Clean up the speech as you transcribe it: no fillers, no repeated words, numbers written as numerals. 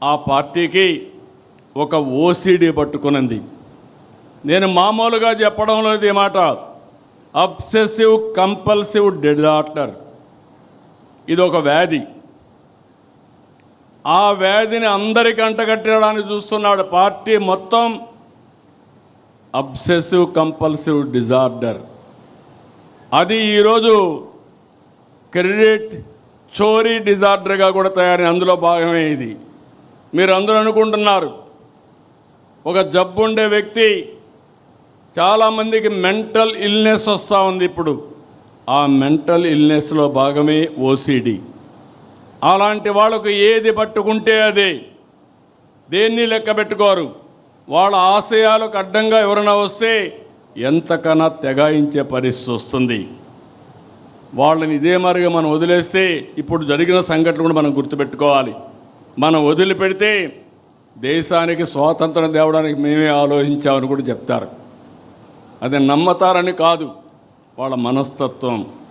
ఆ పార్టీకి ఒక ఓసిడి పట్టుకున్నది. నేను మామూలుగా చెప్పడం లేదు ఈ మాట. అబ్సెసివ్ కంపల్సివ్ డిజార్డర్, ఇది ఒక వ్యాధి. ఆ వ్యాధిని అందరికీ అంటగట్టడానికి చూస్తున్నాడు పార్టీ మొత్తం. అబ్సెసివ్ కంపల్సివ్ డిజార్డర్ అది ఈరోజు క్రెడిట్ చోరీ డిజార్డర్గా కూడా తయారైన అందులో భాగమే ఇది. మీరు అందరూ అనుకుంటున్నారు ఒక జబ్బు ఉండే వ్యక్తి, చాలామందికి మెంటల్ ఇల్నెస్ వస్తూ ఉంది. ఇప్పుడు ఆ మెంటల్ ఇల్నెస్లో భాగమే ఓసిడి. అలాంటి వాళ్ళకు ఏది పట్టుకుంటే అదే, దేన్ని లెక్క పెట్టుకోరు. వాళ్ళ ఆశయాలకు అడ్డంగా ఎవరైనా వస్తే ఎంతకన్నా తెగాయించే పరిస్థితి వస్తుంది. వాళ్ళని ఇదే మరిగా మనం వదిలేస్తే, ఇప్పుడు జరిగిన సంఘటనలు కూడా మనం గుర్తుపెట్టుకోవాలి. మనం వదిలిపెడితే దేశానికి స్వాతంత్రం తేవడానికి మేమే ఆలోచించామని కూడా చెప్తారు. అది నమ్మతారని కాదు, వాళ్ళ మనస్తత్వం.